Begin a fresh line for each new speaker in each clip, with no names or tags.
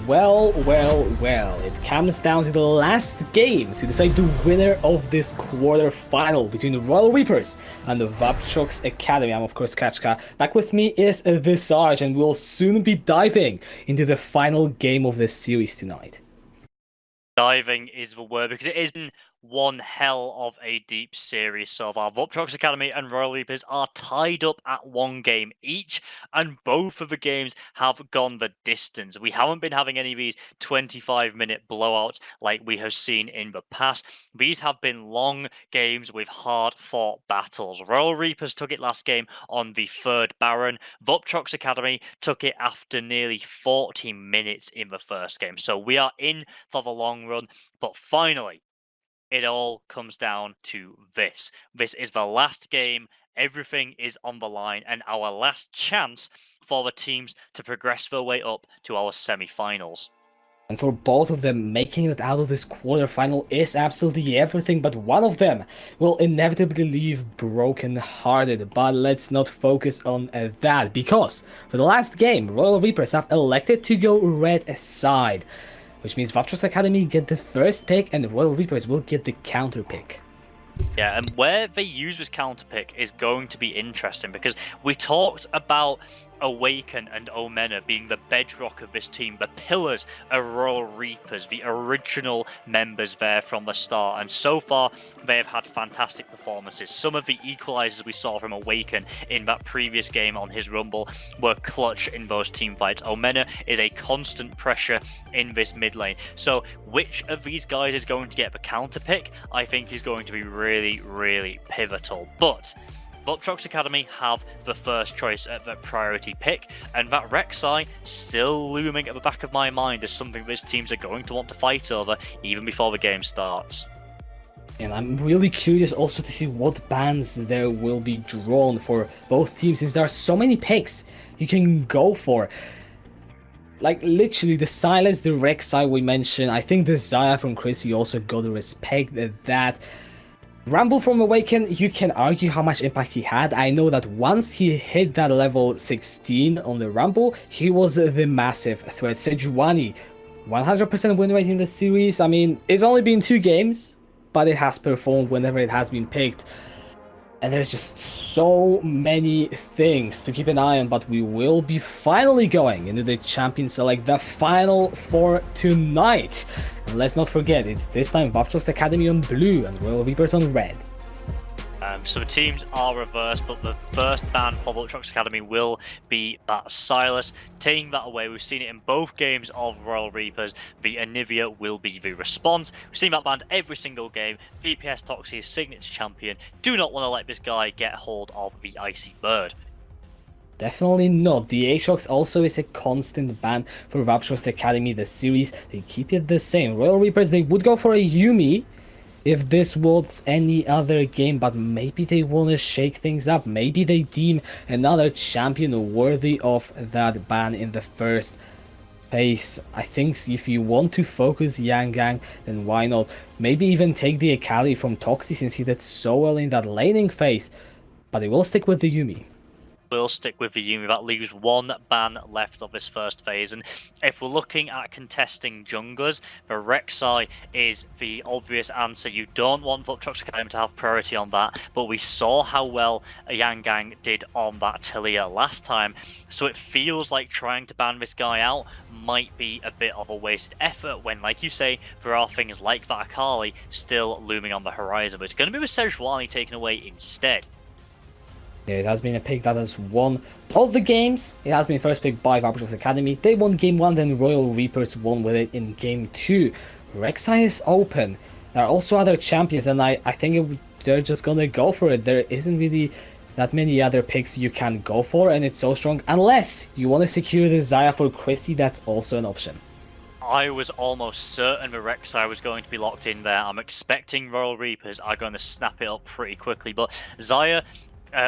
Well, it comes down to the last game to decide the winner of this quarterfinal between the Royal Reapers and the Vuptrox Academy. I'm of course Kachka. Back with me is Visage, and we'll soon be diving into the final game of this series tonight.
Diving is the word because it is one hell of a deep series so far. Vuptrox Academy and Royal Reapers are tied up at one game each, and both of the games have gone the distance. We haven't been having any of these 25-minute blowouts like we have seen in the past. These have been long games with hard-fought battles. Royal Reapers took it last game on the third Baron. Vuptrox Academy took it after nearly 40 minutes in the first game. So we are in for the long run, but finally, it all comes down to this. This is the last game. Everything is on the line, and our last chance for the teams to progress their way up to our semi-finals.
And for both of them, making it out of this quarterfinal is absolutely everything, but one of them will inevitably leave broken-hearted. But let's not focus on that, because for the last game, Royal Reapers have elected to go red side, which means Vuptrox Academy get the first pick and the Royal Reapers will get the counter pick.
Yeah, and where they use this counter pick is going to be interesting because we talked about Awaken and Omena being the bedrock of this team, the pillars of Royal Reapers, the original members there from the start, and so far they have had fantastic performances. Some of the equalizers we saw from Awaken in that previous game on his Rumble were clutch in those team fights. Omena is a constant pressure in this mid lane, so which of these guys is going to get the counter pick, I think is going to be really pivotal. But Vuptrox Academy have the first choice at the priority pick, and that Rek'Sai still looming at the back of my mind as something these teams are going to want to fight over even before the game starts.
And I'm really curious also to see what bans there will be drawn for both teams, since there are so many picks you can go for. Like, literally, the Silas, the Rek'Sai we mentioned, I think the Xayah from Chrissy also got to respect that. Rumble from Awaken, you can argue how much impact he had. I know that once he hit that level 16 on the Rumble, he was the massive threat. SQ1, 100% win rate in the series. I mean, it's only been 2 games, but it has performed whenever it has been picked. And there's just so many things to keep an eye on, but we will be finally going into the Champion Select, the final for tonight. And let's not forget, it's this time Vuptrox Academy on blue and Royal Reapers on red.
So the teams are reversed, but the first ban for Vuptrox Academy will be that Silas. Taking that away, we've seen it in both games of Royal Reapers. The Anivia will be the response. We've seen that banned every single game. VPX Toxie's signature champion. Do not want to let this guy get hold of the Icy Bird.
Definitely not. The Aatrox also is a constant ban for Vuptrox Academy. The series, they keep it the same. Royal Reapers, they would go for a Yuumi if this was any other game, but maybe they want to shake things up. Maybe they deem another champion worthy of that ban in the first phase. I think if you want to focus Yang Gang, then why not? Maybe even take the Akali from Toxie, since he did so well in that laning phase, but they will stick with the Yuumi.
Will stick with the Yuumi. That leaves one ban left of this first phase, and if we're looking at contesting junglers, the Rek'Sai is the obvious answer. You don't want Vuptrox Academy to have priority on that, but we saw how well Yang Gang did on that Talia last time, so it feels like trying to ban this guy out might be a bit of a wasted effort when, like you say, there are things like that Akali still looming on the horizon. But it's going to be with SQ1 taken away instead.
Yeah, it has been a pick that has won both the games. It has been first picked by Vuptrox Academy. They won game 1, then Royal Reapers won with it in game 2. Rek'Sai is open. There are also other champions, and I think they're just gonna go for it. There isn't really that many other picks you can go for, and it's so strong. Unless you want to secure the Xayah for Chrissy, that's also an option.
I was almost certain the Rek'Sai was going to be locked in there. I'm expecting Royal Reapers are going to snap it up pretty quickly, but Xayah,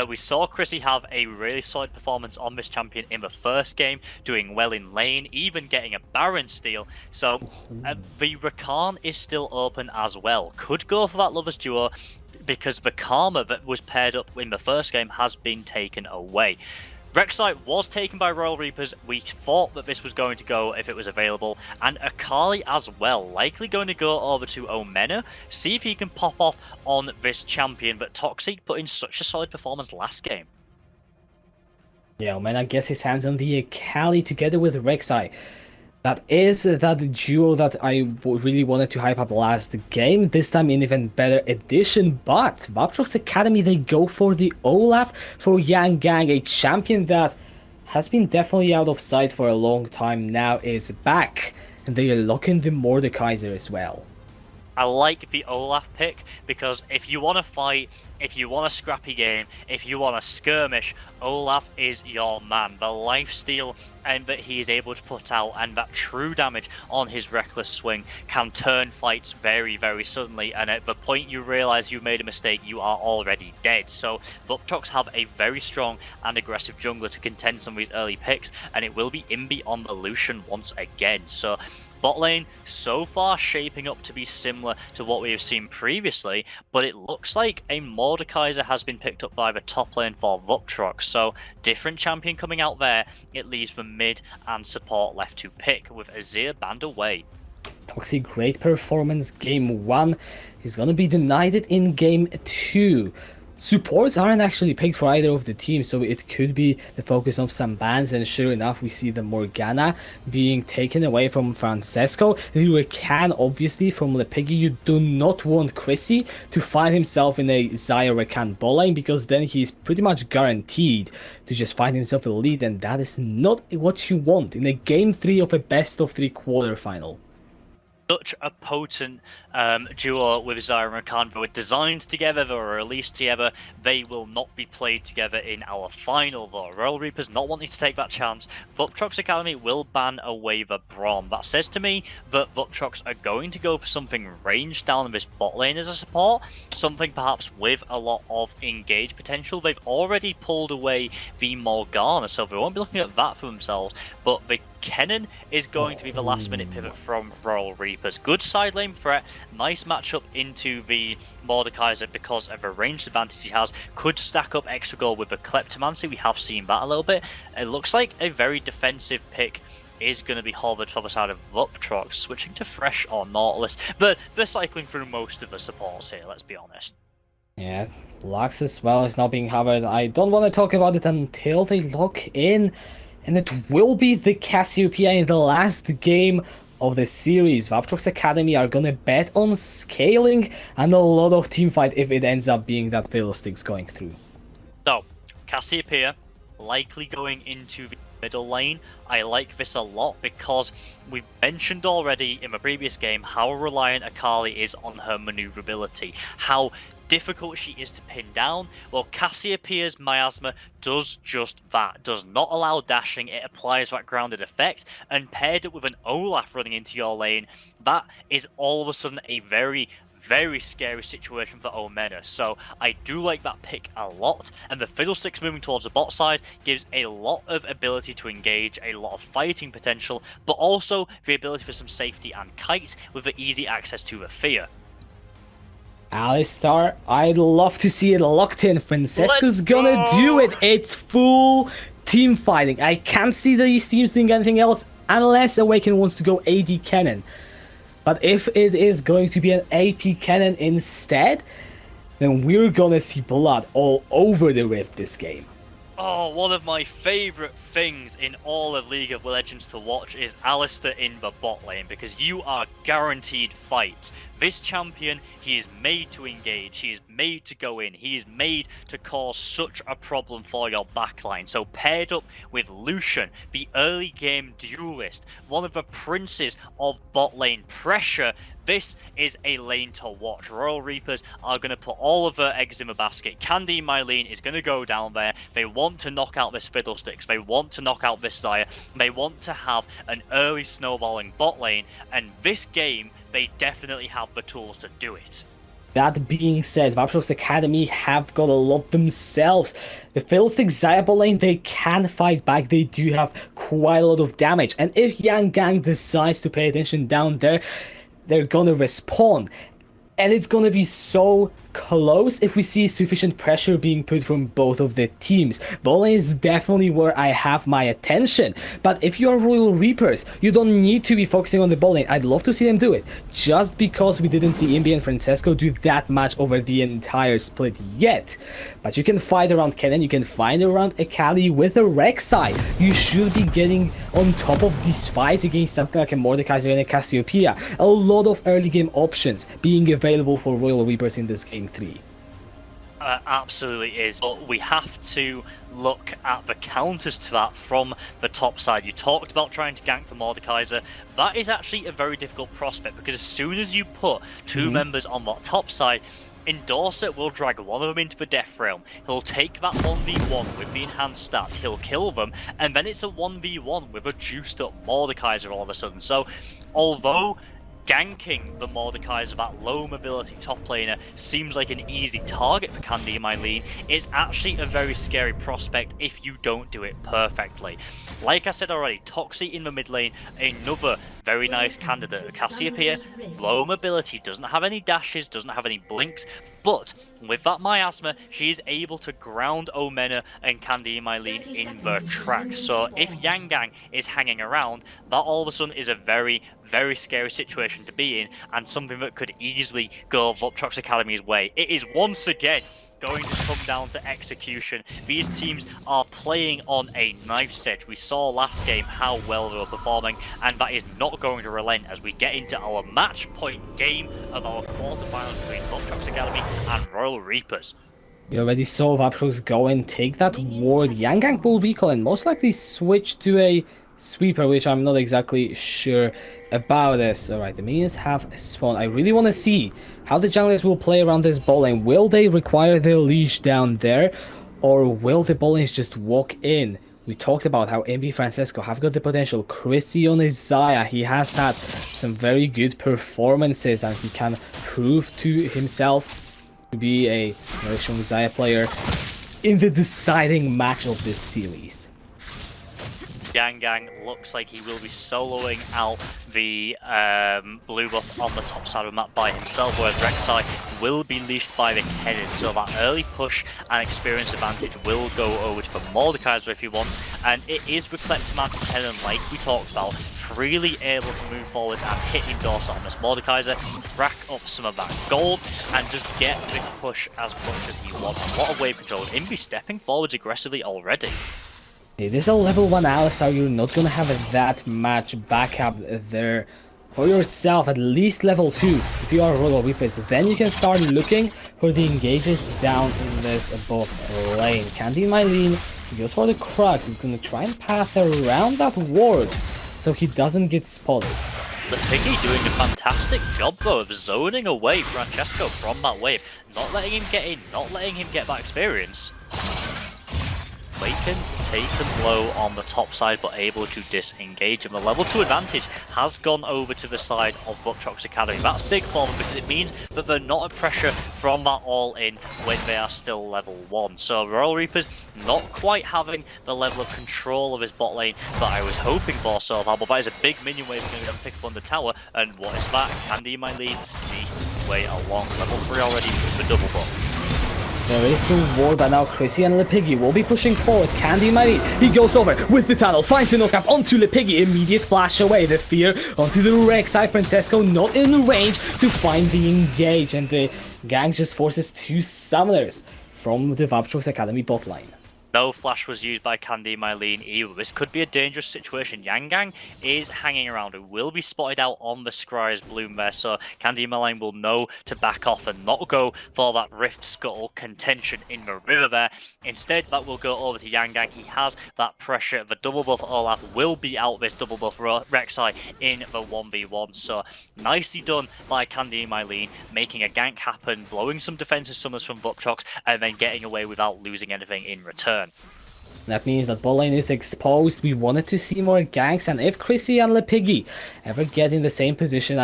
we saw Chrissy have a really solid performance on this champion in the first game, doing well in lane, even getting a Baron steal. So the Rakan is still open as well. Could go for that Lovers Duo, because the Karma that was paired up in the first game has been taken away. Rek'Sai was taken by Royal Reapers. We thought that this was going to go if it was available. And Akali as well. Likely going to go over to Omena. See if he can pop off on this champion. But Toxic put in such a solid performance last game.
Yeah, Omena gets his hands on the Akali together with Rek'Sai. That is that duo that I really wanted to hype up last game, this time in even better edition, but Vuptrox Academy, they go for the Olaf for Yang Gang, a champion that has been definitely out of sight for a long time now, is back, and they are locking the Mordekaiser as well.
I like the Olaf pick because if you want to fight, if you want a scrappy game, if you want a skirmish, Olaf is your man. The lifesteal and that he is able to put out and that true damage on his reckless swing can turn fights very, very suddenly. And at the point you realize you've made a mistake, you are already dead. So Vuptrox have a very strong and aggressive jungler to contend some of these early picks, and it will be Imbi on the Lucian once again. So bot lane so far shaping up to be similar to what we have seen previously, but it looks like a Mordekaiser has been picked up by the top lane for Vuptrox, so different champion coming out there. It leaves the mid and support left to pick, with Azir banned away.
Toxic, great performance game 1. He's gonna be denied it in game 2. Supports aren't actually picked for either of the teams, so it could be the focus of some bans, and sure enough we see the Morgana being taken away from Francesco. The Rakan obviously from Lepiggy. You do not want Chrissy to find himself in a Xayah Rakan bot lane, because then he's pretty much guaranteed to just find himself a lead, and that is not what you want in a game 3 of a best of 3 quarterfinal.
Such a potent duo with Xayah and Rakan. They were designed together, they were released together. They will not be played together in our final though. Royal Reapers not wanting to take that chance. Vuptrox Academy will ban away the Braum. That says to me that Vuptrox are going to go for something ranged down in this bot lane as a support. Something perhaps with a lot of engage potential. They've already pulled away the Morgana, so they won't be looking at that for themselves. But the Kennen is going to be the last minute pivot from Royal Reapers. Good side lane threat, nice matchup into the Mordekaiser because of the range advantage he has. Could stack up extra gold with the Kleptomancy, we have seen that a little bit. It looks like a very defensive pick is going to be hovered for the side of Vuptrox, switching to Fresh or Nautilus. But they're cycling through most of the supports here, let's be honest.
Yeah, Lux as well is not being covered. I don't want to talk about it until they lock in. And it will be the Cassiopeia in the last game of the series. Vuptrox Academy are gonna bet on scaling and a lot of teamfight if it ends up being that Fiddlesticks going through.
So, Cassiopeia likely going into the middle lane. I like this a lot because we mentioned already in the previous game how reliant Akali is on her maneuverability, how difficult she is to pin down. Well, Cassiopeia's Miasma does just that, does not allow dashing, it applies that grounded effect, and paired it with an Olaf running into your lane, that is all of a sudden a very, very scary situation for Omena. So I do like that pick a lot, and the Fiddlesticks moving towards the bot side gives a lot of ability to engage, a lot of fighting potential, but also the ability for some safety and kite with the easy access to the fear.
Alistar, I'd love to see it locked in. Francesco's gonna do it. It's full team fighting. I can't see these teams doing anything else unless Awaken wants to go AD Cannon. But if it is going to be an AP Cannon instead, then we're gonna see blood all over the Rift this game.
Oh, one of my favourite things in all of League of Legends to watch is Alistar in the bot lane, because you are guaranteed fights. This champion, he is made to engage, he is made to go in, he is made to cause such a problem for your backline. So paired up with Lucian, the early game duelist, one of the princes of bot lane pressure, this is a lane to watch. Royal Reapers are going to put all of their eggs in the basket. Candy Mylene is going to go down there. They want to knock out this Fiddlesticks. They want to knock out this Xayah. They want to have an early snowballing bot lane. And this game, they definitely have the tools to do it.
That being said, Vuptrox Academy have got a lot themselves. The Fiddlesticks Xayah bot lane, they can fight back. They do have quite a lot of damage. And if Yang Gang decides to pay attention down there, they're gonna respawn. And it's gonna be so close if we see sufficient pressure being put from both of the teams. Bot lane is definitely where I have my attention. But if you are Royal Reapers, you don't need to be focusing on the bot lane. I'd love to see them do it. Just because we didn't see Imbi and Francesco do that much over the entire split yet. But you can fight around Kennen, you can find around Akali with a Rek'Sai. You should be getting on top of these fights against something like a Mordekaiser and a Cassiopeia. A lot of early game options being available for Royal Reapers in this game 3.
Absolutely is, but we have to look at the counters to that from the top side. You talked about trying to gank the Mordekaiser. That is actually a very difficult prospect, because as soon as you put two members on that top side, Endorser will drag one of them into the Death Realm. He'll take that 1v1 with the enhanced stats, he'll kill them, and then it's a 1v1 with a juiced up Mordekaiser all of a sudden. So, although ganking the Mordekaiser, that low mobility top laner, seems like an easy target for Candy and Mylene, it's actually a very scary prospect if you don't do it perfectly. Like I said already, Toxie in the mid lane, another very nice candidate. Cassiopeia, low mobility, doesn't have any dashes, doesn't have any blinks, but with that miasma, she is able to ground Omena and Candy and Mylene in their tracks. So if Yangang is hanging around, that all of a sudden is a very, very scary situation to be in, and something that could easily go Vuptrox Academy's way. It is once again going to come down to execution. These teams are playing on a knife's edge. We saw last game how well they were performing, and that is not going to relent as we get into our match point game of our quarterfinal between Vuptrox Academy and Royal Reapers.
We already saw Vuptrox go and take that ward. Yangang will recall and most likely switch to a sweeper, which I'm not exactly sure about this. Alright, the minions have spawned. I really want to see how the junglers will play around this bot lane. Will they require their leash down there, or will the bot lanes just walk in? We talked about how MB Francesco have got the potential. Chrissy on his Xayah, he has had some very good performances, and he can prove to himself to be a very strong Xayah player in the deciding match of this series.
Yangang looks like he will be soloing out the blue buff on the top side of the map by himself, whereas Rek'Sai will be leashed by the Kennen, so that early push and experience advantage will go over to the Mordekaiser if he wants, and it is the Kleptomancer Kennen, like we talked about, freely able to move forward and hit Endorser on this Mordekaiser, rack up some of that gold, and just get this push as much as he wants. A lot of wave control, and Imbi stepping forwards aggressively already.
It is a level 1 Alistar, you're not gonna have that much backup there for yourself, at least level 2 if you are Royal Reapers. Then you can start looking for the engages down in this above lane. Candy Mylene goes for the Crux, he's gonna try and path around that ward so he doesn't get spotted.
The Piggy doing a fantastic job though of zoning away Francesco from that wave, not letting him get in, not letting him get that experience. Waken, taken low on the top side, but able to disengage him. The level 2 advantage has gone over to the side of Vuptrox Academy. That's big for them because it means that they're not at pressure from that all-in when they are still level 1. So Royal Reapers not quite having the level of control of his bot lane that I was hoping for so far, but that is a big minion wave going to pick up on the tower, and what is that? Candy in my lead, sneak way along. Level 3 already with the double buff.
There is a ward, but now Chrissy and Lepiggy will be pushing forward. Candy Marie, he goes over with the tunnel, finds the knock-up onto Lepiggy, immediate flash away, the fear onto the Rek'Sai. Francesco not in range to find the engage, and the gang just forces 2 summoners from the Vuptrox Academy bot lane.
No flash was used by Candy Mylene either. This could be a dangerous situation. Yangang is hanging around. It will be spotted out on the Scry's bloom there, so Candy Mylene will know to back off and not go for that Rift Scuttle contention in the river there. Instead, that will go over to Yangang. He has that pressure. The double buff Olaf will be out this double buff Rek'Sai in the 1v1, so nicely done by Candy Mylene, making a gank happen, blowing some defensive summers from Vuptrox, and then getting away without losing anything in return.
That means that bot lane is exposed. We wanted to see more ganks, and if Chrissy and Lepiggy ever get in the same position,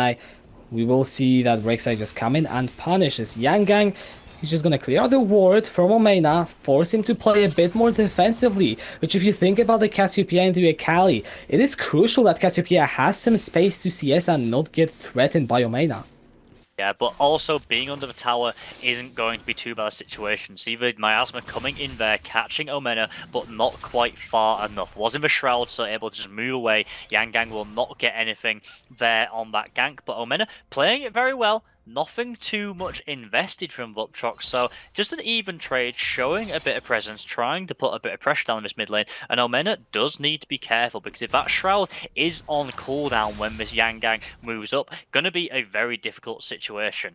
we will see that Rek'Sai just come in and punishes Yangang. He's just gonna clear the ward from Omena, force him to play a bit more defensively, which if you think about the Cassiopeia into Akali, it is crucial that Cassiopeia has some space to CS and not get threatened by Omena.
Yeah, but also being under the tower isn't going to be too bad a situation. See the Miasma coming in there, catching Omena, but not quite far enough. Was in the Shroud, so able to just move away. Yangang will not get anything there on that gank, but Omena playing it very well. Nothing too much invested from Vuptrox, so just an even trade, showing a bit of presence, trying to put a bit of pressure down in this mid lane. And Omena does need to be careful, because if that Shroud is on cooldown when this Yangang moves up, gonna be a very difficult situation.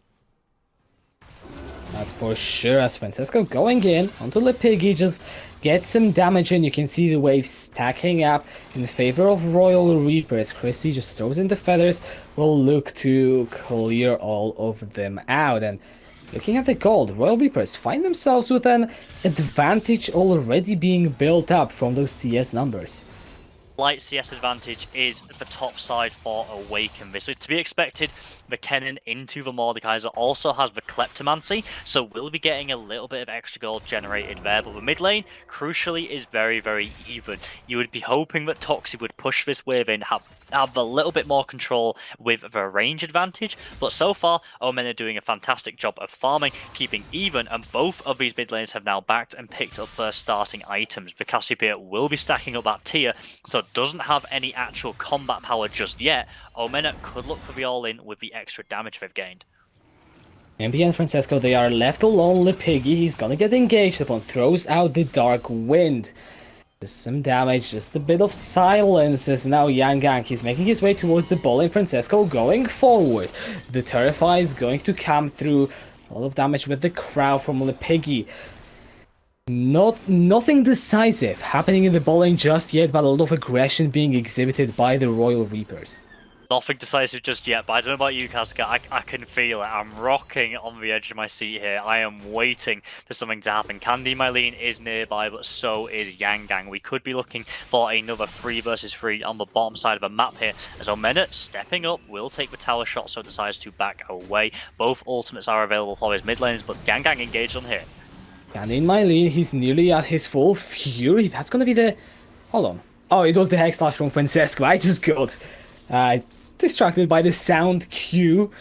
That's for sure, as Francesco going in onto the Piggy, just get some damage in. You can see the wave stacking up in favor of Royal Reapers. Chrissy just throws in the feathers, will look to clear all of them out. And looking at the gold, Royal Reapers find themselves with an advantage already being built up from those CS numbers.
Slight CS advantage is the top side for Awaken. This is to be expected. The Kennen into the Mordekaiser also has the Kleptomancy, so we'll be getting a little bit of extra gold generated there. But the mid lane, crucially, is very, very even. You would be hoping that Toxi would push this wave in, have a little bit more control with the range advantage, but so far, Omen are doing a fantastic job of farming, keeping even, and both of these mid lanes have now backed and picked up their starting items. The Cassiopeia will be stacking up that tier, so doesn't have any actual combat power just yet. Omena could look for the all-in with the extra damage they've gained.
MP and Francesco, they are left alone. Le Piggy, he's gonna get engaged upon, throws out the Dark Wind. Just some damage, just a bit of silence as now Yangang, he's making his way towards the ball and Francesco going forward. The Terrify is going to come through. A lot of damage with the crowd from Le Piggy. Nothing decisive happening in the ball lane just yet, but a lot of aggression being exhibited by the Royal Reapers.
Nothing decisive just yet, but I don't know about you, Casca. I can feel it. I'm rocking on the edge of my seat here. I am waiting for something to happen. Candy Mylene is nearby, but so is Yangang. We could be looking for another 3 versus 3 on the bottom side of the map here. As Omena stepping up, will take the tower shot, so decides to back away. Both ultimates are available for his mid lanes, but Yangang engaged on here.
Candy Mylene, he's nearly at his full fury. That's gonna be the... Hold on. Oh, it was the Hex Slash from Francesco. I just got... distracted by the sound cue,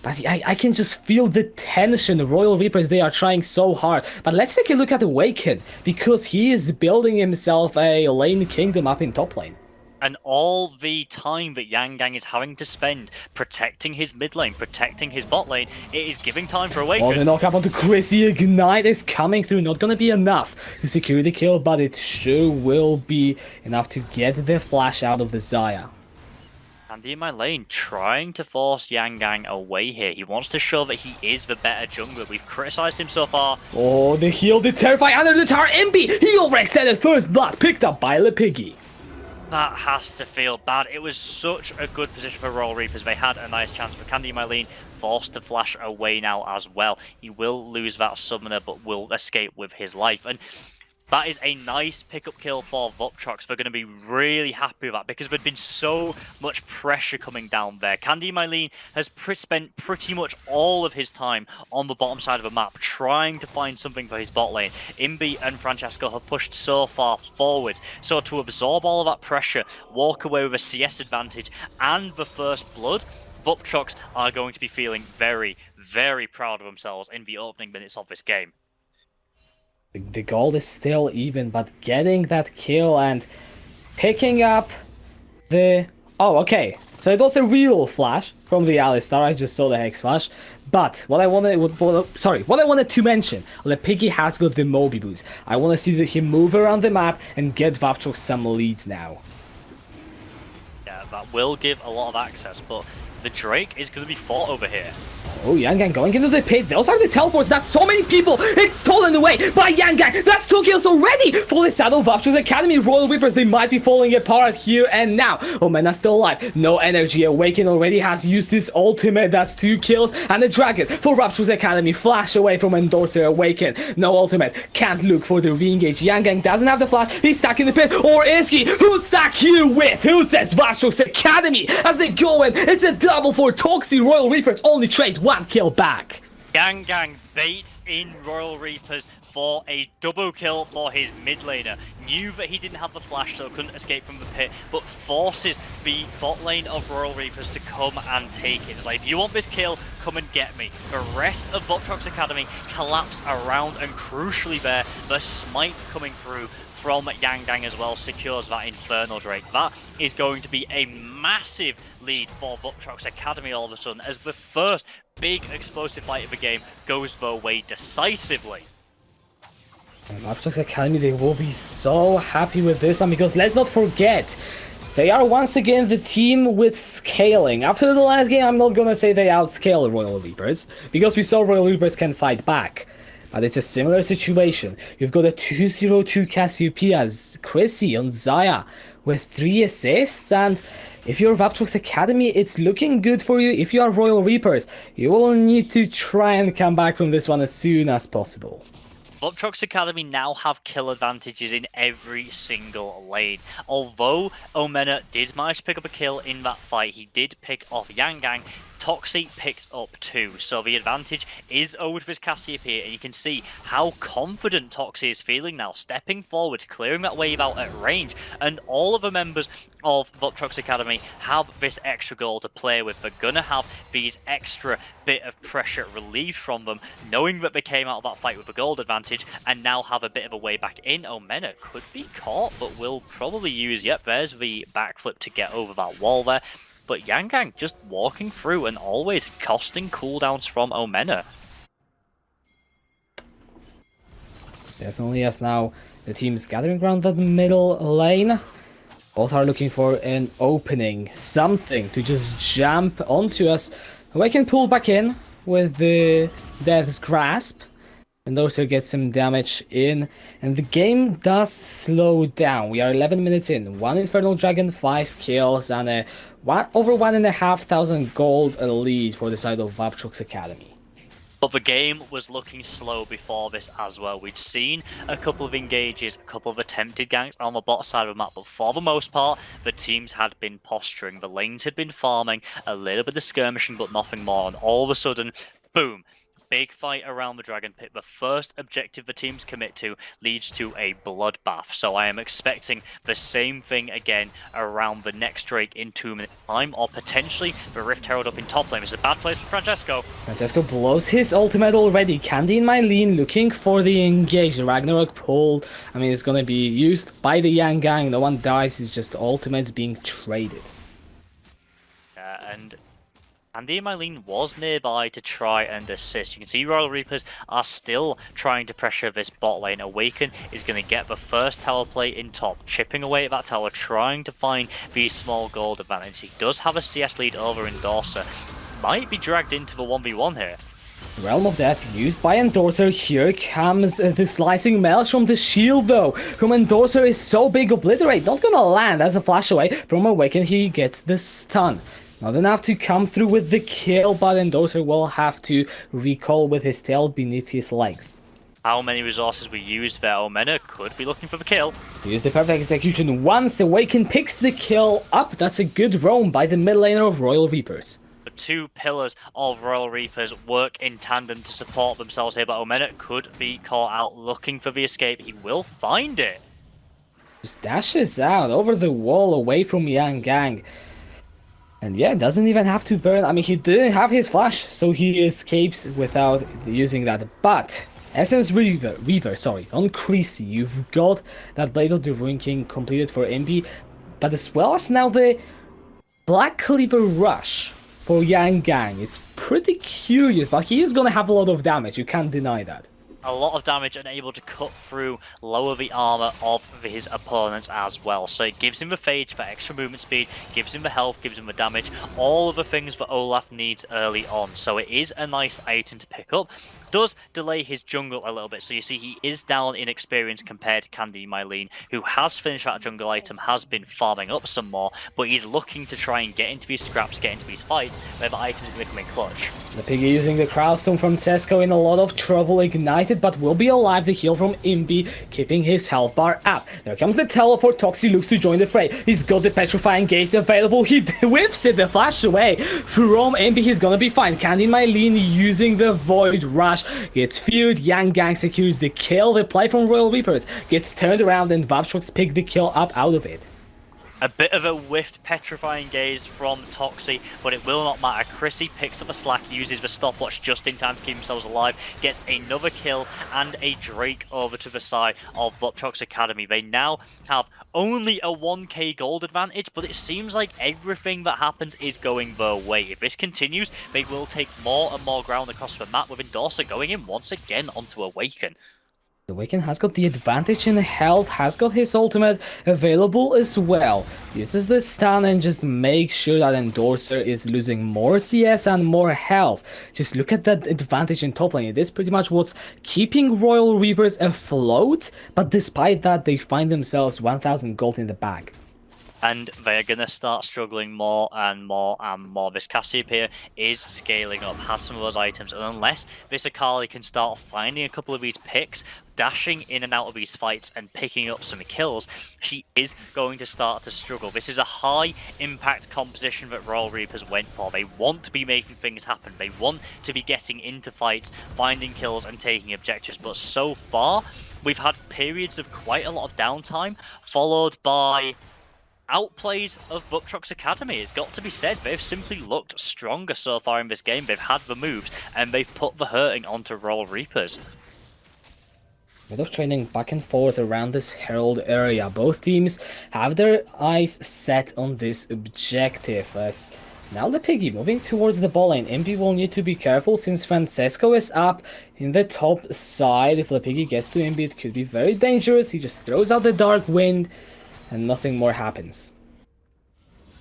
but I can just feel the tension. The Royal Reapers, they are trying so hard. But let's take a look at Awaken, because he is building himself a lane kingdom up in top lane.
And all the time that Yangang is having to spend protecting his mid lane, protecting his bot lane, it is giving time for Awaken.
Oh, the knock up onto Chrissy. Ignite is coming through. Not gonna be enough to secure the kill, but it sure will be enough to get the flash out of the Xayah.
Andy in my lane trying to force Yangang away here. He wants to show that he is the better jungler. We've criticized him so far.
Oh, the heal, the Terrify under the tower. MP, he overextended first blood, picked up by Le Piggy.
That has to feel bad. It was such a good position for Royal Reapers. They had a nice chance for Candy Mylene, forced to flash away now as well. He will lose that summoner, but will escape with his life. And that is a nice pickup kill for Vuptrox. They're going to be really happy with that because there'd been so much pressure coming down there. Candy Mylene has spent pretty much all of his time on the bottom side of the map trying to find something for his bot lane. Imbi and Francesco have pushed so far forward. So to absorb all of that pressure, walk away with a CS advantage and the first blood, Vuptrox are going to be feeling very, very proud of themselves in the opening minutes of this game.
The gold is still even, but getting that kill and picking up the... Oh, okay. So it was a real flash from the Alistar. I just saw the Hex Flash. But what I wanted to mention, Le Piggy has got the Moby boots. I want to see him move around the map and get Vuptrox some leads now.
Yeah, that will give a lot of access, but the Drake is going to be fought over here.
Oh, Yangang going into the pit. Those are the teleports. That's so many people. It's stolen away by Yangang. That's 2 kills already for the Shadow Vuptrox Academy. Royal Reapers, they might be falling apart here and now. Omena still alive. No energy. Awaken already has used his ultimate. That's 2 kills. And the Dragon for Vuptrox Academy. Flash away from Endorser. Awaken. No ultimate. Can't look for the re-engage. Yangang doesn't have the flash. He's stuck in the pit. Or is he? Who's stuck here with? Who says Vuptrox Academy? As they go in, it's a double for Toxi. Royal Reapers only trade 1 kill back.
Yangang baits in Royal Reapers for a double kill for his mid laner. Knew that he didn't have the flash, so couldn't escape from the pit, but forces the bot lane of Royal Reapers to come and take it. It's like, if you want this kill, come and get me. The rest of Vuptrox Academy collapse around, and crucially there, the smite coming through from Yang Gang as well secures that Infernal Drake. That is going to be a massive lead for Vuptrox Academy all of a sudden, as the first big explosive fight of the game goes their way decisively.
And Vuptrox Academy, they will be so happy with this one, because let's not forget, they are once again the team with scaling. After the last game, I'm not gonna say they outscale Royal Reapers, because we saw Royal Reapers can fight back. But it's a similar situation. You've got a 202 Cassiopeia as Chrissy on Zaya with 3 assists, and if you're Vuptrox Academy, it's looking good for you. If you are Royal Reapers, you will need to try and come back from this one as soon as possible.
Vuptrox Academy now have kill advantages in every single lane. Although Omena did manage to pick up a kill in that fight, he did pick off Yang Gang. Toxie picked up 2, so the advantage is over to his Cassiopeia, and you can see how confident Toxie is feeling now, stepping forward, clearing that wave out at range, and all of the members of Vuptrox Academy have this extra goal to play with. They're gonna have these extra bit of pressure relieved from them, knowing that they came out of that fight with a gold advantage, and now have a bit of a way back in. Omena could be caught, but will probably use, yep, there's the backflip to get over that wall there. But Yang Gang just walking through and always costing cooldowns from Omena.
Definitely, as now the team's gathering around that middle lane. Both are looking for an opening, something to just jump onto us. We can pull back in with the Death's Grasp, and also get some damage in, and the game does slow down. We are 11 minutes in, 1 Infernal Dragon, 5 kills, and a over 1,500 gold lead for the side of Vuptrox Academy.
But the game was looking slow before this as well. We'd seen a couple of engages, a couple of attempted ganks on the bot side of the map, but for the most part, the teams had been posturing. The lanes had been farming, a little bit of skirmishing, but nothing more, and all of a sudden, boom! Big fight around the Dragon Pit. The first objective the teams commit to leads to a bloodbath. So I am expecting the same thing again around the next Drake in 2 minutes time, or potentially the Rift Herald up in top lane. It's a bad place for Francesco.
Francesco blows his ultimate already. Candy and Mylene looking for the engage. The Ragnarok pull, I mean, it's gonna be used by the Yang Gang. No one dies, it's just ultimates being traded.
And Andy and Mylene was nearby to try and assist. You can see Royal Reapers are still trying to pressure this bot lane. Awaken is going to get the first tower play in top, chipping away at that tower, trying to find the small gold advantage. He does have a CS lead over Endorser. Might be dragged into the 1v1 here.
Realm of Death used by Endorser. Here comes the slicing melts from the shield though. From Endorser is so big, Obliterate not gonna land as a flash away. From Awaken he gets the stun. Not enough to come through with the kill, but Endorser will have to recall with his tail beneath his legs.
How many resources we used there? Omena could be looking for the kill.
Use the perfect execution once. Awaken picks the kill up. That's a good roam by the mid laner of Royal Reapers.
The 2 pillars of Royal Reapers work in tandem to support themselves here, but Omena could be caught out looking for the escape. He will find it.
Just dashes out over the wall away from Yang Gang. And yeah, doesn't even have to burn. I mean, he didn't have his flash, so he escapes without using that. But Essence Reaver, sorry, on Creasy, you've got that Blade of the Ruin King completed for MP, but as well as now the Black Cleaver Rush for Yang Gang. It's pretty curious, but he is gonna have a lot of damage, you can't deny that.
A lot of damage and able to cut through, lower the armor of his opponents as well. So it gives him the phage for extra movement speed, gives him the health, gives him the damage, all of the things that Olaf needs early on. So it is a nice item to pick up. Does delay his jungle a little bit, so you see he is down in experience compared to Candy Mylene, who has finished that jungle item, has been farming up some more, but he's looking to try and get into these scraps, get into these fights, where the items are going to come in clutch.
The Piggy using the Crowstone from Sesko in a lot of trouble, ignited divided, but will be alive. The heal from Imbi, keeping his health bar up. There comes the teleport. Toxi looks to join the fray. He's got the petrifying gaze available. He whips it, the flash away from Imbi. He's gonna be fine. Candy Mylene using the Void Rush. Gets feared. Yang Gang secures the kill. The play from Royal Reapers gets turned around and Vuptrox pick the kill up out of it.
A bit of a whiffed petrifying gaze from Toxi, but it will not matter. Chrissy picks up a slack, uses the stopwatch just in time to keep themselves alive, gets another kill and a Drake over to the side of Vuptrox Academy. They now have only a 1k gold advantage, but it seems like everything that happens is going their way. If this continues, they will take more and more ground across the map, with Endorser going in once again onto Awaken.
Awaken has got the advantage in health, has got his ultimate available as well. Uses the stun and just makes sure that Endorser is losing more CS and more health. Just look at that advantage in top lane. It is pretty much what's keeping Royal Reapers afloat, but despite that, they find themselves 1000 gold in the bag.
And they're going to start struggling more and more and more. This Cassiopeia is scaling up, has some of those items, and unless this Akali can start finding a couple of these picks, dashing in and out of these fights and picking up some kills, she is going to start to struggle. This is a high impact composition that Royal Reapers went for. They want to be making things happen. They want to be getting into fights, finding kills and taking objectives. But so far, we've had periods of quite a lot of downtime, followed by outplays of Vuptrox Academy. It's got to be said, they've simply looked stronger so far in this game. They've had the moves and they've put the hurting onto Royal Reapers.
Bit of training back and forth around this Herald area. Both teams have their eyes set on this objective, as now the Piggy moving towards the ball lane. MP will need to be careful since Francesco is up in the top side. If the Piggy gets to MP, it could be very dangerous. He just throws out the Dark Wind and nothing more happens.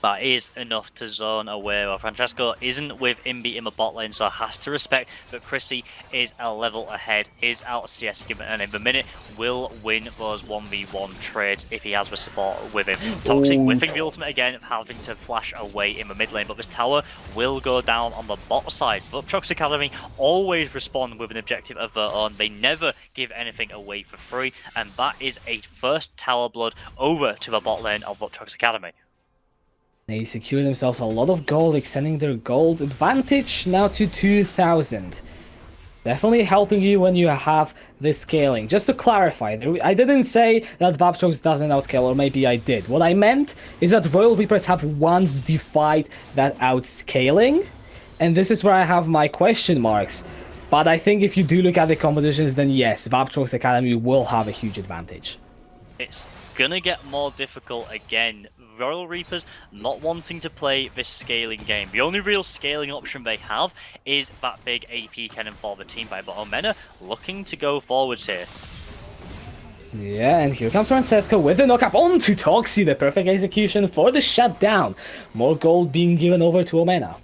That is enough to zone away. Well, Francesco isn't with Imbi in the bot lane, so has to respect that Chrissy is a level ahead, is out CS given, and in the minute will win those 1v1 trades if he has the support with him. Toxic whiffing the ultimate again, having to flash away in the mid lane, but this tower will go down on the bot side. Vuptrox Academy always respond with an objective of their own. They never give anything away for free, and that is a first tower blood over to the bot lane of Vuptrox Academy.
They secure themselves a lot of gold, extending their gold advantage now to 2000. Definitely helping you when you have the scaling. Just to clarify, I didn't say that Vuptrox doesn't outscale, or maybe I did. What I meant is that Royal Reapers have once defied that outscaling, and this is where I have my question marks. But I think if you do look at the competitions, then yes, Vuptrox Academy will have a huge advantage.
It's gonna get more difficult again. Royal Reapers not wanting to play this scaling game. The only real scaling option they have is that big AP cannon for the team fight, but Omena looking to go forwards here.
Yeah, and here comes Francesco with the knockup onto Toxi, the perfect execution for the shutdown. More gold being given over to Omena.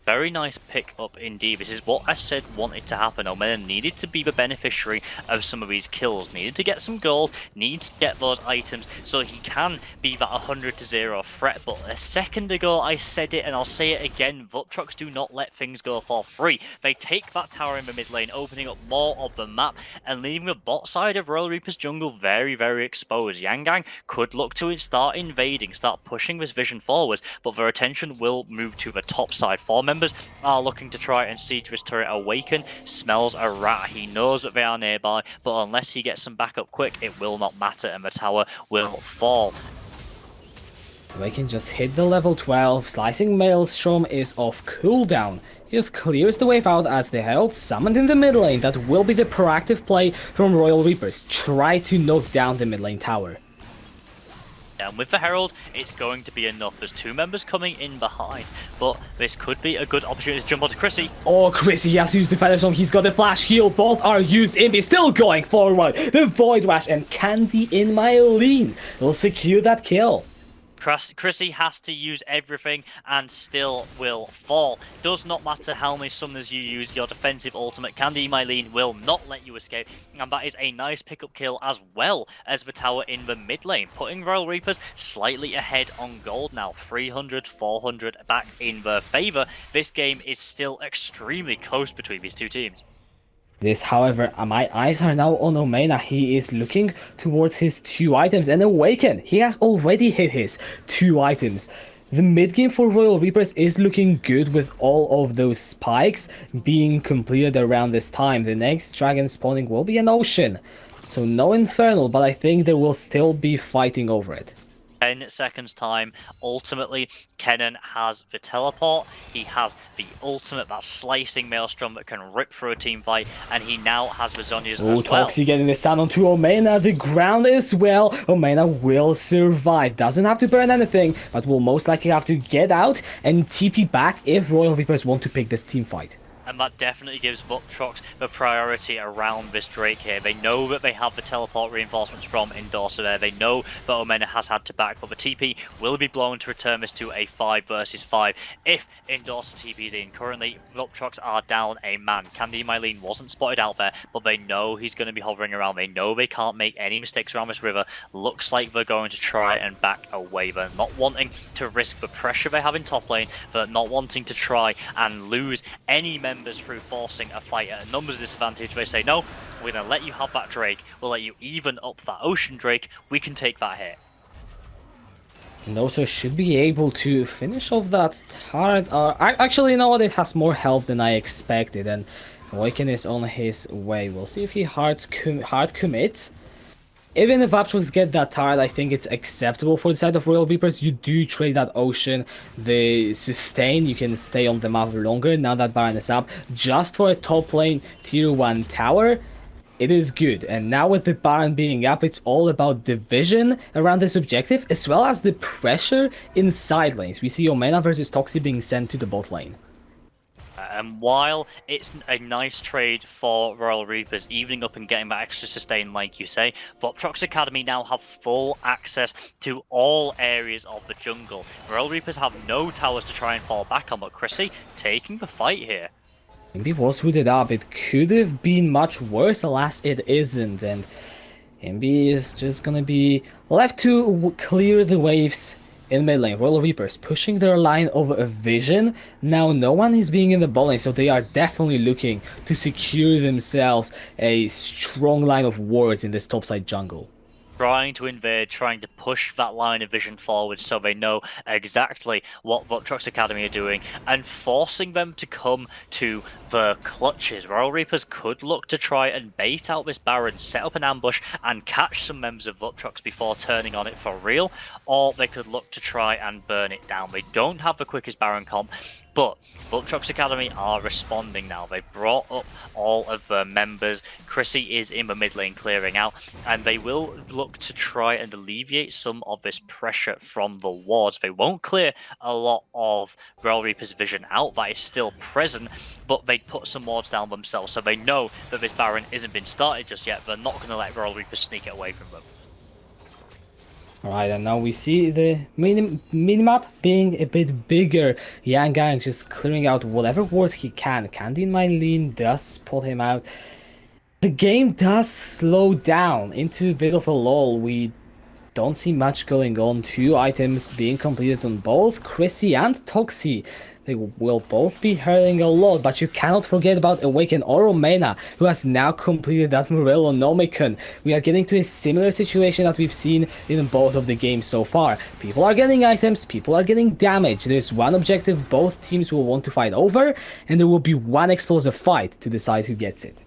Very nice pick up indeed. This is what I said wanted to happen. Omena needed to be the beneficiary of some of these kills. Needed to get some gold, needs to get those items so he can be that 100-0 threat. But a second ago I said it and I'll say it again. Vuptrox do not let things go for free. They take that tower in the mid lane, opening up more of the map and leaving the bot side of Royal Reaper's jungle very, very exposed. Yang Gang could look to start invading, start pushing this vision forward, but their attention will move to the top side. 4 members are looking to try and siege this turret. Awaken smells a rat. He knows that they are nearby, but unless he gets some backup quick, it will not matter and the tower will fall.
Awaken just hit the level 12. Slicing Maelstrom is off cooldown. He just clears the wave out as the Herald summoned in the mid lane. That will be the proactive play from Royal Reapers. Try to knock down the mid lane tower.
And with the Herald, it's going to be enough. There's 2 members coming in behind, but this could be a good opportunity to jump onto Chrissy.
Oh, Chrissy has used the Feather Storm. He's got the flash heal. Both are used. Imbi still going forward. The Void Rush and Candy in Mylene will secure that kill.
Chrissy has to use everything and still will fall. Does not matter how many summoners you use, your defensive ultimate, Candy Mylene, will not let you escape. And that is a nice pickup kill as well as the tower in the mid lane, putting Royal Reapers slightly ahead on gold now. 300, 400 back in their favour. This game is still extremely close between these two teams.
This, however, my eyes are now on Omena. He is looking towards his 2 items, and Awaken, he has already hit his 2 items. The mid game for Royal Reapers is looking good with all of those spikes being completed around this time. The next dragon spawning will be an Ocean. So no Infernal, but I think they will still be fighting over it.
10 seconds time. Ultimately, Kennen has the teleport. He has the ultimate, that slicing maelstrom that can rip through a team fight, and he now has the Zhonya's as well.
Toxi getting the sound onto Omena, the ground as well. Omena will survive. Doesn't have to burn anything, but will most likely have to get out and TP back if Royal Reapers want to pick this team fight.
And that definitely gives Vuptrox the priority around this Drake here. They know that they have the teleport reinforcements from Endorser there. They know that Omena has had to back, but the TP will be blown to return this to a 5 versus 5. If Endorser TP's in, currently Vuptrox are down a man. Candy Mylene wasn't spotted out there, but they know he's going to be hovering around. They know they can't make any mistakes around this river. Looks like they're going to try and back away. They're not wanting to risk the pressure they have in top lane. They're not wanting to try and lose any members through forcing a fight at a numbers disadvantage. They say, no, we're going to let you have that Drake. We'll let you even up that Ocean Drake. We can take that hit.
And also should be able to finish off that turret. Actually, you know what? It has more health than I expected. And Awaken is on his way. We'll see if he hard commits. Even if Vuptrox get that turret, I think it's acceptable for the side of Royal Reapers. You do trade that Ocean, the sustain, you can stay on the map longer now that Baron is up. Just for a top lane tier 1 tower, it is good. And now with the Baron being up, it's all about division around this objective, as well as the pressure in side lanes. We see Omena versus Toxi being sent to the bot lane.
And while it's a nice trade for Royal Reapers, evening up and getting that extra sustain, like you say, Vuptrox Academy now have full access to all areas of the jungle. Royal Reapers have no towers to try and fall back on, but Chrissy taking the fight here.
Imbi was rooted up. It could have been much worse, alas it isn't. And Imbi is just gonna be left to clear the waves in mid lane. Royal Reapers pushing their line of vision. Now no one is being in the bot lane, so they are definitely looking to secure themselves a strong line of wards in this topside jungle.
Trying to invade, trying to push that line of vision forward so they know exactly what Vuptrox Academy are doing, and forcing them to come to the clutches. Royal Reapers could look to try and bait out this Baron, set up an ambush and catch some members of Vuptrox before turning on it for real, or they could look to try and burn it down. They don't have the quickest Baron comp, but Vuptrox Academy are responding now. They brought up all of their members. Chrissy is in the mid lane clearing out, and they will look to try and alleviate some of this pressure from the wards. They won't clear a lot of Royal Reaper's vision out. That is still present, but they put some wards down themselves, so they know that this Baron isn't been started just yet. They're not going to let Royal Reapers sneak it away from them.
Alright, and now we see the minimap being a bit bigger. Yang Gang just clearing out whatever wards he can. Candy Mylene does spot him out. The game does slow down into a bit of a lull. We don't see much going on. 2 items being completed on both Chrissy and Toxi. They will both be hurting a lot, but you cannot forget about Awaken or Omena, who has now completed that Morello Nomicon. We are getting to a similar situation that we've seen in both of the games so far. People are getting items, people are getting damage. There's one objective both teams will want to fight over, and there will be one explosive fight to decide who gets it.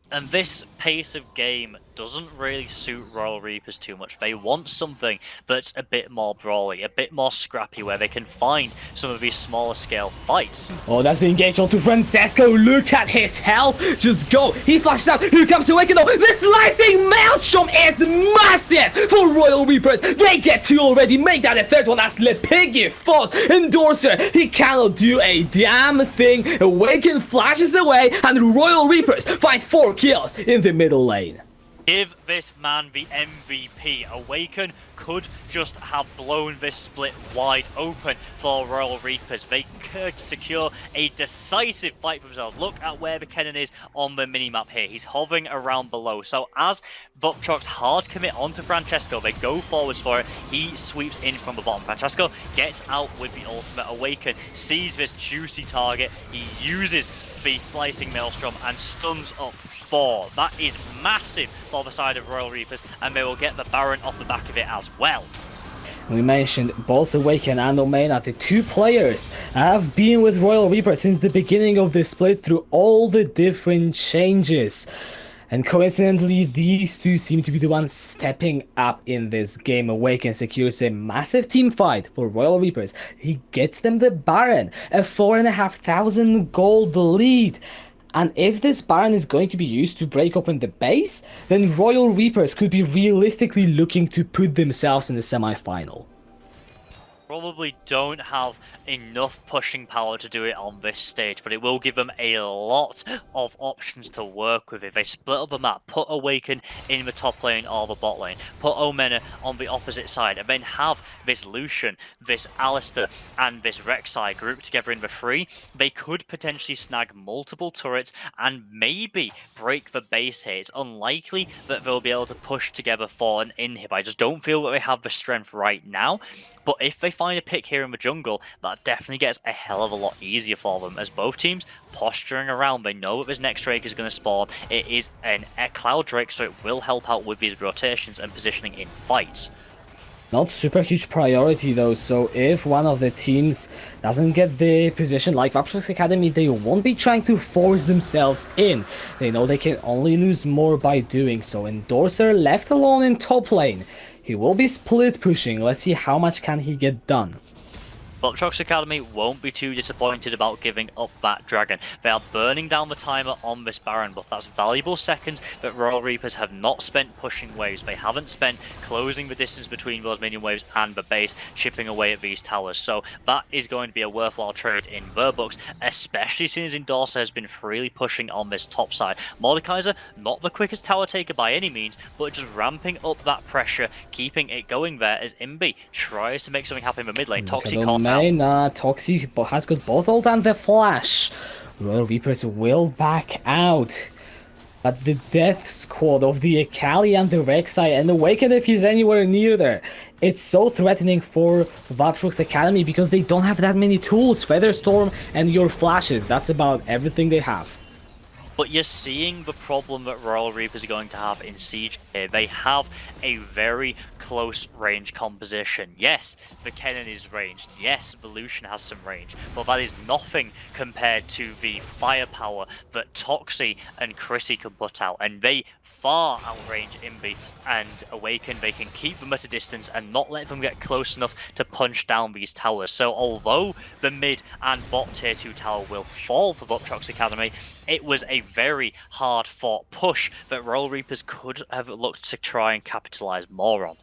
And this pace of game doesn't really suit Royal Reapers too much. They want something that's a bit more brawly, a bit more scrappy, where they can find some of these smaller scale fights.
Oh, that's the engage onto Francesco. Look at his health. Just go. He flashes out. Here comes Awaken though. The slicing maelstrom is massive for Royal Reapers. They get 2 already. Make that a 3rd one as Lepiggy falls. Endorser, he cannot do a damn thing. Awaken flashes away, and Royal Reapers find 4 kills in the middle lane.
Give this man the MVP. Awaken could just have blown this split wide open for Royal Reapers. They could secure a decisive fight for themselves. Look at where the Kennen is on the minimap here. He's hovering around below. So as Vuptrox hard commit onto Francesco, they go forwards for it. He sweeps in from the bottom. Francesco gets out with the ultimate awaken, sees this juicy target. He uses the slicing maelstrom and stuns up 4. That is massive for the side of Royal Reapers, and they will get the Baron off the back of it as well.
We mentioned both Awaken and Omena, the 2 players that have been with Royal Reaper since the beginning of the split through all the different changes. And coincidentally, these 2 seem to be the ones stepping up in this game. Awaken secures a massive team fight for Royal Reapers. He gets them the Baron, a 4,500 gold lead. And if this Baron is going to be used to break open the base, then Royal Reapers could be realistically looking to put themselves in the semi-final.
Probably don't have enough pushing power to do it on this stage, but it will give them a lot of options to work with. If they split up the map, put Awaken in the top lane or the bot lane, put Omena on the opposite side, and then have this Lucian, this Alistair, and this Rek'Sai grouped together in the 3, they could potentially snag multiple turrets and maybe break the base here. It's unlikely that they'll be able to push together for an inhib. I just don't feel that they have the strength right now. But if they find a pick here in the jungle, that definitely gets a hell of a lot easier for them, as both teams posturing around. They know that this next Drake is going to spawn. It is a Cloud Drake, so it will help out with these rotations and positioning in fights.
Not super huge priority though, so if one of the teams doesn't get the position like Vuptrox Academy, they won't be trying to force themselves in. They know they can only lose more by doing so. Endorser left alone in top lane. He will be split pushing. Let's see how much can he get done.
Vuptrox Academy won't be too disappointed about giving up that dragon. They are burning down the timer on this Baron buff. That's valuable seconds that Royal Reapers have not spent pushing waves. They haven't spent closing the distance between those minion waves and the base, chipping away at these towers. So that is going to be a worthwhile trade in their books, especially since Endorser has been freely pushing on this top side. Mordekaiser, not the quickest tower taker by any means, but just ramping up that pressure, keeping it going there as Imbi tries to make something happen in the mid lane. Toxic calls out.
Toxic has got both ult and the flash. Royal Reapers will back out. But the death squad of the Akali and the Rek'Sai and Awaken, if he's anywhere near there, it's so threatening for Vuptrox Academy because they don't have that many tools. Featherstorm and your flashes, that's about everything they have.
But you're seeing the problem that Royal Reapers are going to have in Siege here. They have a very close range composition. Yes, the Kennen is ranged. Yes, the Lucian has some range. But that is nothing compared to the firepower that Toxie and Chrissy can put out. And they far outrange Imbi and Awaken. They can keep them at a distance and not let them get close enough to punch down these towers. So although the mid and bot tier 2 tower will fall for Vuptrox Academy, it was a very hard fought push that Royal Reapers could have looked to try and capitalize more on.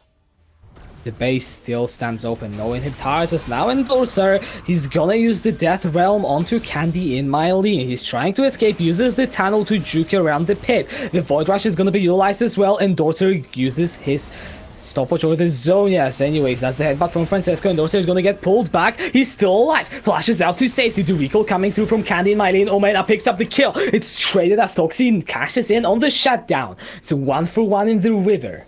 The base still stands open, no inhibitors now. Endorser, he's gonna use the Death Realm onto Candy in Mylene. He's trying to escape, uses the tunnel to juke around the pit. The Void Rush is gonna be utilized as well. Endorser uses his stopwatch over the zone. Yes, anyways, that's the headbutt from Francesco. Endorser is gonna get pulled back. He's still alive. Flashes out to safety. The recall coming through from Candy and Mylene. Omena picks up the kill. It's traded as Toxie cashes in on the shutdown. It's a 1-for-1 in the river.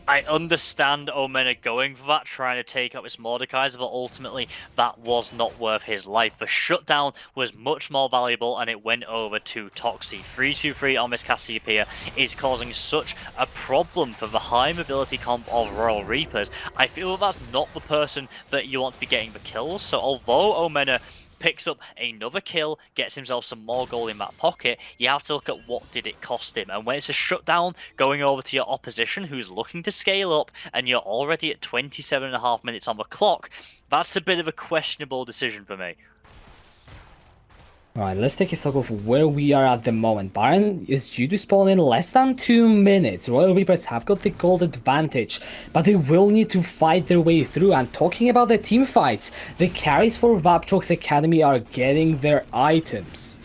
I understand Omena going for that, trying to take up his Mordekaiser, but ultimately that was not worth his life. The shutdown was much more valuable and it went over to Toxie. 3-2-3 on this Cassiopeia is causing such a problem for the high mobility comp of Royal Reapers. I feel that's not the person that you want to be getting the kills, so although Omena picks up another kill, gets himself some more gold in that pocket, you have to look at what did it cost him. And when it's a shutdown going over to your opposition who's looking to scale up and you're already at 27.5 minutes on the clock, that's a bit of a questionable decision for me.
Alright, let's take a stock of where we are at the moment. Baron is due to spawn in less than 2 minutes. Royal Reapers have got the gold advantage, but they will need to fight their way through. And talking about the team fights, the carries for Vuptrox Academy are getting their items.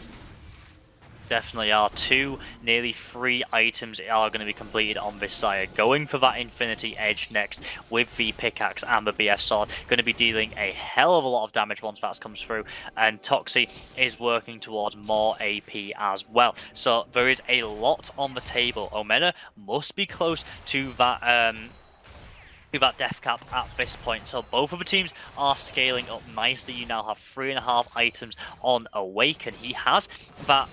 Definitely are. 2, nearly 3 items are going to be completed on this side. Going for that Infinity Edge next with the Pickaxe and the BF Sword. Going to be dealing a hell of a lot of damage once that comes through. And Toxie is working towards more AP as well. So there is a lot on the table. Omena must be close to that death cap at this point. So both of the teams are scaling up nicely. You now have 3.5 items on Awaken. He has that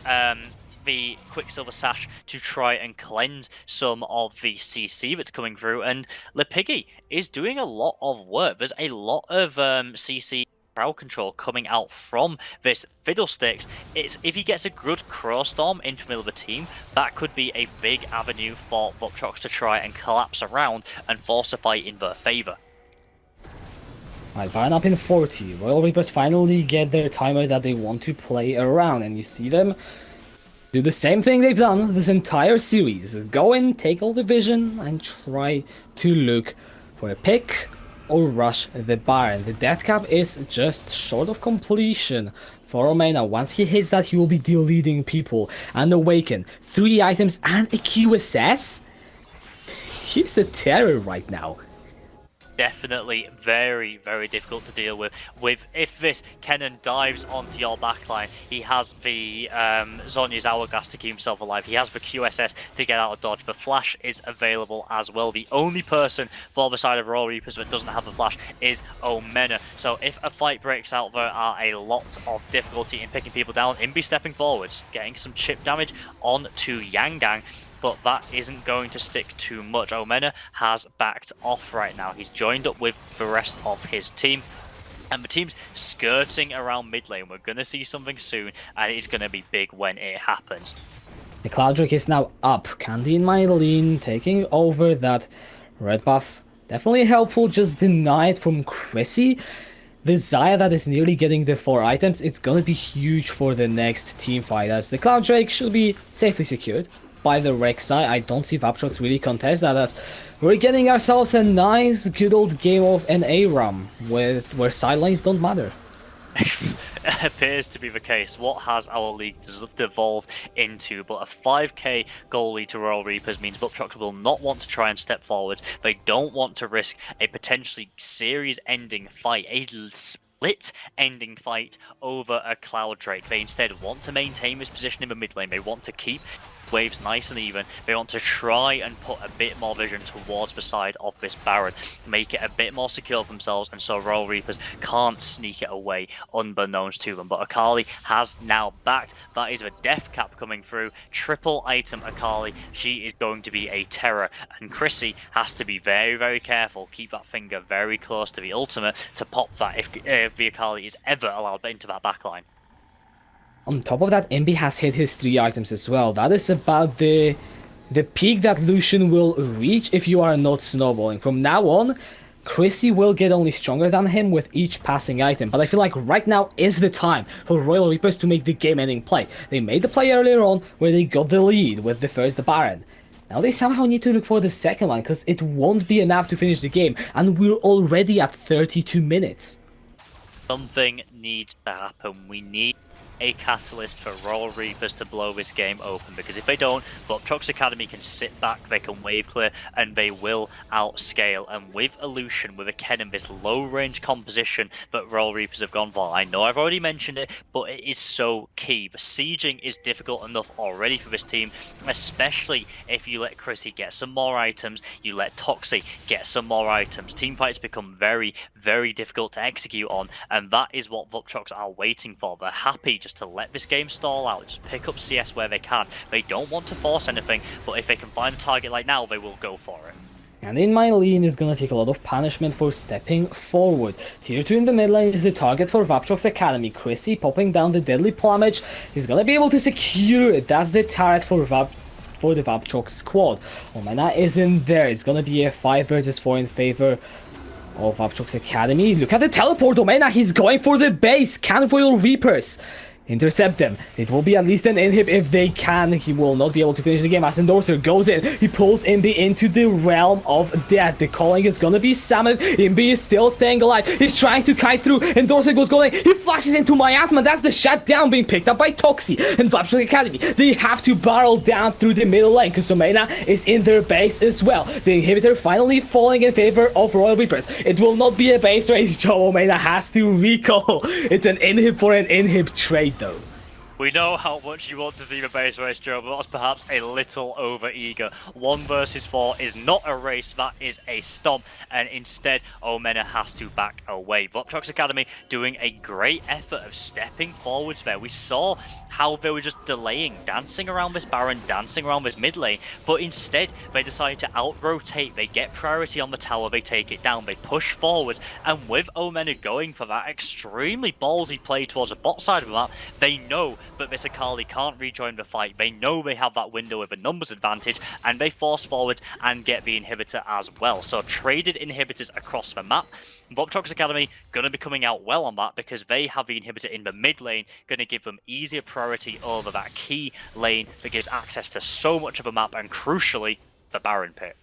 the Quicksilver Sash to try and cleanse some of the CC that's coming through, and Lepiggy is doing a lot of work. There's a lot of CC crowd control coming out from this Fiddlesticks. It's if he gets a good Crow Storm into the middle of the team, that could be a big avenue for Vuptrox to try and collapse around and force a fight in their favor.
Right, Baron up in 40. Royal Reapers finally get their timer that they want to play around, and you see them do the same thing they've done this entire series. Go in, take all the vision, and try to look for a pick or rush the Baron. The death cap is just short of completion for Omena. Once he hits that, he will be deleting people and Awaken. 3 items and a QSS? He's a terror right now.
Definitely very, very difficult to deal with. If this Kennen dives onto your backline, he has the Zhonya's Hourglass to keep himself alive. He has the QSS to get out of dodge. The Flash is available as well. The only person for the side of Royal Reapers that doesn't have the Flash is Omena. So if a fight breaks out, there are a lot of difficulty in picking people down. Imbi stepping forwards, getting some chip damage on to Yangang, but that isn't going to stick too much. Omena has backed off right now. He's joined up with the rest of his team, and the team's skirting around mid lane. We're going to see something soon, and it's going to be big when it happens.
The Cloud Drake is now up. Candy and Mylene taking over that red buff. Definitely helpful, just denied from Chrissy. The Xayah that is nearly getting the 4 items, it's going to be huge for the next team fight, as the Cloud Drake should be safely secured by the Rek'Sai. I don't see Vuptrox really contest that, as we're getting ourselves a nice good old game of an ARAM where sidelines don't matter.
Appears to be the case. What has our league devolved into? But a 5k goal lead to Royal Reapers means Vuptrox will not want to try and step forwards. They don't want to risk a potentially series-ending fight, a split-ending fight over a Cloud Drake. They instead want to maintain this position in the mid lane. They want to keep waves nice and even. They want to try and put a bit more vision towards the side of this Baron, make it a bit more secure for themselves, and so Royal Reapers can't sneak it away unbeknownst to them. But Akali has now backed. That is a death cap coming through. Triple item Akali. She is going to be a terror, and Chrissy has to be very, very careful. Keep that finger very close to the ultimate to pop that if the Akali is ever allowed into that backline.
On top of that, Imbi has hit his 3 items as well. That is about the peak that Lucian will reach if you are not snowballing. From now on, Chrissy will get only stronger than him with each passing item. But I feel like right now is the time for Royal Reapers to make the game-ending play. They made the play earlier on where they got the lead with the first Baron. Now they somehow need to look for the second one, because it won't be enough to finish the game. And we're already at 32 minutes.
Something needs to happen. We need a catalyst for Royal Reapers to blow this game open, because if they don't, Vuptrox Academy can sit back, they can wave clear, and they will outscale. And with Illusion, with a Kennen, this low range composition that Royal Reapers have gone for, I know I've already mentioned it, but it is so key. The sieging is difficult enough already for this team, especially if you let Chrissy get some more items, you let Toxie get some more items. Team fights become very, very difficult to execute on, and that is what Vuptrox are waiting for. They're happy just to let this game stall out, just pick up CS where they can. They don't want to force anything, but if they can find a target like now, they will go for it.
And in Mylene is gonna take a lot of punishment for stepping forward. Tier 2 in the mid lane is the target for Vuptrox Academy. Chrissy popping down the deadly plumage. He's gonna be able to secure it. That's the turret for the Vuptrox squad. Omena isn't there. It's gonna be a 5 versus 4 in favor of Vuptrox Academy. Look at the teleport, Omena. He's going for the base. Can Royal Reapers intercept them. It will be at least an inhib if they can. He will not be able to finish the game as Endorser goes in. He pulls Imbi into the realm of death. The calling is gonna be summoned. Imbi is still staying alive. He's trying to kite through. Endorser goes going. He flashes into Miasma. That's the shutdown being picked up by Toxi and Vuptrox Academy. They have to barrel down through the middle lane because Somena is in their base as well. The inhibitor finally falling in favor of Royal Reapers. It will not be a base race. Joe Omena has to recall. It's an inhib for an inhib trade though.
We know how much you want to see the base race, Joe, but that's perhaps a little over-eager. 1 versus 4 is not a race, that is a stomp, and instead, Omena has to back away. Vuptrox Academy doing a great effort of stepping forwards there. We saw how they were just delaying, dancing around this Baron, dancing around this mid lane, but instead, they decided to out-rotate. They get priority on the tower, they take it down, they push forwards, and with Omena going for that extremely ballsy play towards the bot side of the map, they know but this Akali can't rejoin the fight. They know they have that window with a numbers advantage, and they force forward and get the inhibitor as well. So traded inhibitors across the map. Vuptrox Academy going to be coming out well on that because they have the inhibitor in the mid lane, going to give them easier priority over that key lane that gives access to so much of a map and crucially, the Baron pit.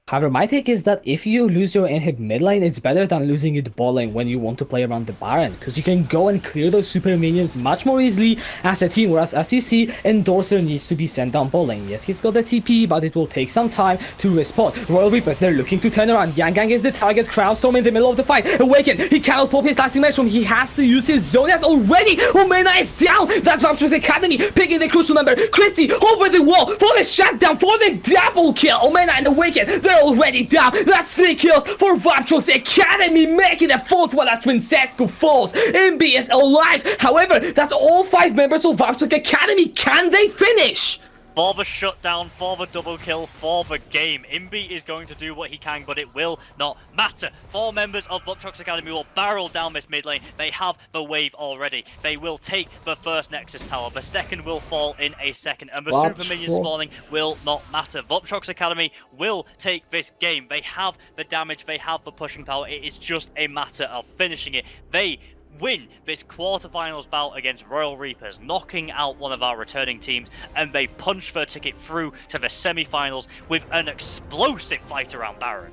However, my take is that if you lose your inhib mid lane, it's better than losing it bot lane when you want to play around the Baron, because you can go and clear those super minions much more easily as a team, whereas as you see, Endorser needs to be sent down bot lane. Yes, he's got the TP, but it will take some time to respond. Royal Reapers, they're looking to turn around. Yang Gang is the target, Crowdstorm in the middle of the fight. Awaken, he cannot pop his lasting mushroom, he has to use his Zonias already. Omena is down, that's Vuptrox Academy, picking the crucial member. Chrissy over the wall for the shutdown, for the double kill. Omena and Awaken, they're already down. That's 3 kills for Vuptrox Academy, making a 4th one as Francesco falls. Imbi is alive. However, that's all 5 members of Vuptrox Academy. Can they finish?
For the shutdown, for the double kill, for the game. Imbi is going to do what he can, but it will not matter. 4 members of Vuptrox Academy will barrel down this mid lane. They have the wave already. They will take the first Nexus tower. The second will fall in a second, and the super minion spawning will not matter. Vuptrox Academy will take this game. They have the damage, they have the pushing power. It is just a matter of finishing it. They win this quarterfinals bout against Royal Reapers, knocking out one of our returning teams, and they punch their ticket through to the semi-finals with an explosive fight around Baron.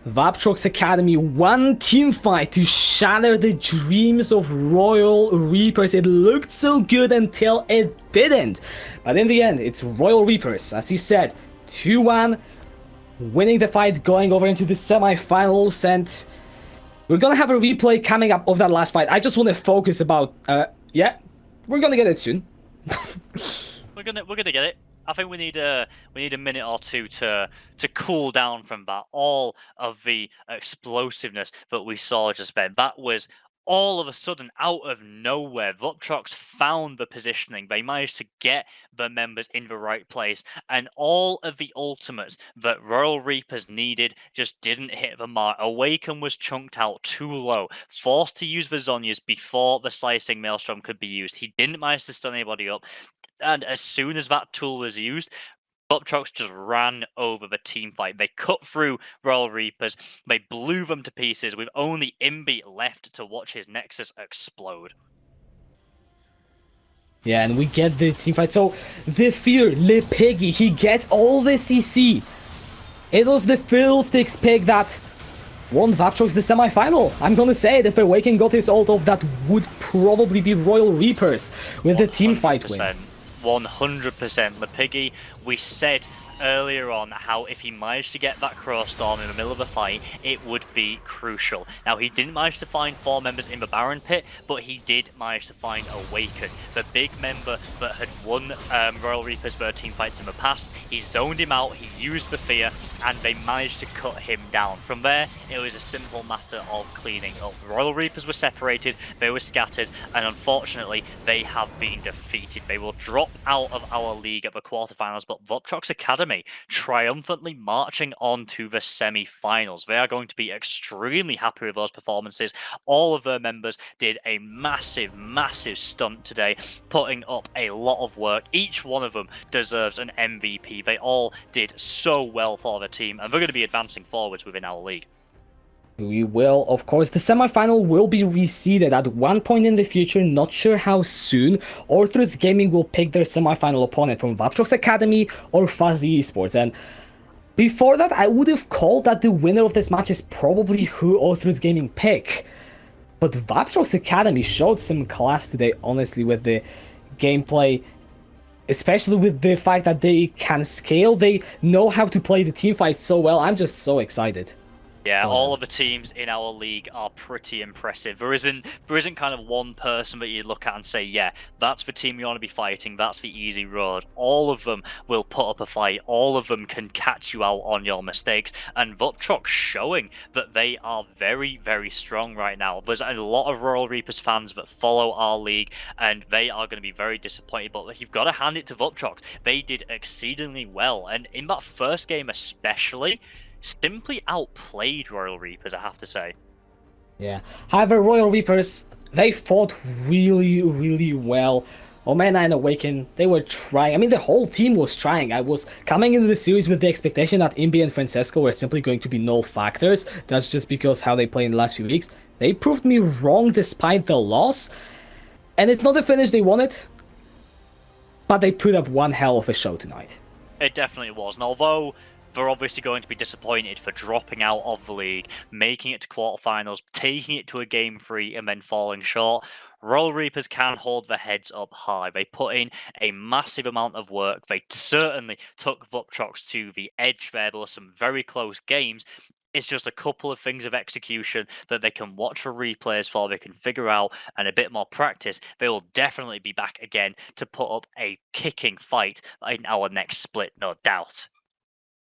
Vuptrox Academy, 1 team fight to shatter the dreams of Royal Reapers. It looked so good until it didn't. But in the end, it's Royal Reapers, as he said, 2-1, winning the fight, going over into the semi-finals, and we're gonna have a replay coming up of that last fight. I just want to focus about, yeah, we're gonna get it soon.
we're gonna get it. I think we need a minute or two to cool down from that. All of the explosiveness that we saw just then. That was all of a sudden out of nowhere. Vuptrox found the positioning. They managed to get the members in the right place, and all of the ultimates that Royal Reapers needed just didn't hit the mark. Awaken was chunked out too low, forced to use the Zonias before the slicing maelstrom could be used. He didn't manage to stun anybody up, and as soon as that tool was used, Vuptrox just ran over the team fight. They cut through Royal Reapers. They blew them to pieces with only Imbi left to watch his Nexus explode.
Yeah, and we get the team fight. So, the fear, Le Piggy, he gets all the CC. It was the Fiddlesticks pick that won Vuptrox the semi-final. I'm gonna say it, if Awaken got his ult off, that would probably be Royal Reapers with the team fight win.
100% Lepiggy. We said earlier on how if he managed to get that Crow Storm in the middle of a fight, it would be crucial. Now, he didn't manage to find 4 members in the Baron pit, but he did manage to find Awaken, the big member that had won Royal Reapers their team fights in the past. He zoned him out, he used the fear, and they managed to cut him down. From there, it was a simple matter of cleaning up. Royal Reapers were separated, they were scattered, and unfortunately, they have been defeated. They will drop out of our league at the quarterfinals, but Vuptrox Academy triumphantly marching on to the semi-finals. They are going to be extremely happy with those performances. All of their members did a massive stunt today, putting up a lot of work. Each one of them deserves an MVP. They all did so well for the team, and they're going to be advancing forwards within our league.
We will, of course, the semifinal will be reseeded at one point in the future, not sure how soon. Orthrus Gaming will pick their semifinal opponent from Vuptrox Academy or Fuzzy Esports, and before that, I would have called that the winner of this match is probably who Orthrus Gaming pick. But Vuptrox Academy showed some class today, honestly, with the gameplay, especially with the fact that they can scale. They know how to play the team fight so well. I'm just so excited.
Yeah,
for
all
them.
of the teams in our league are pretty impressive. There isn't kind of one person that you look at and say, yeah, that's the team you want to be fighting, that's the easy road. All of them will put up a fight, all of them can catch you out on your mistakes, and Vuptrox showing that they are very, very strong right now. There's a lot of Royal Reapers fans that follow our league, and they are going to be very disappointed, but you've got to hand it to Vuptrox. They did exceedingly well, and in that first game especially, simply outplayed Royal Reapers, I have to say.
Yeah. However, Royal Reapers, they fought really, really well. Omena and Awaken, they were trying. I mean, the whole team was trying. I was coming into the series with the expectation that Imbi and Francesco were simply going to be null factors. That's just because how they played in the last few weeks. They proved me wrong despite the loss. And it's not the finish they wanted, but they put up one hell of a show tonight.
It definitely was. And although they're obviously going to be disappointed for dropping out of the league, making it to quarterfinals, taking it to a game 3, and then falling short, Royal Reapers can hold their heads up high. They put in a massive amount of work. They certainly took Vuptrox to the edge there. There were some very close games. It's just a couple of things of execution that they can watch for replays for, they can figure out, and a bit more practice. They will definitely be back again to put up a kicking fight in our next split, no doubt.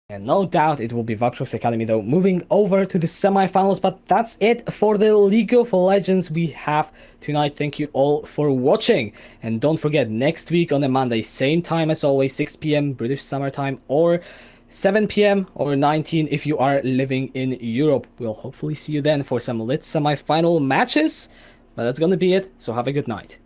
And no doubt it will be Vuptrox Academy though, moving over to the semifinals. But that's it for the League of Legends we have tonight. Thank you all for watching. And don't forget, next week on a Monday, same time as always, 6 p.m. British Summer Time, or 7 p.m. or 19 if you are living in Europe. We'll hopefully see you then for some lit semifinal matches. But that's gonna be it, so have a good night.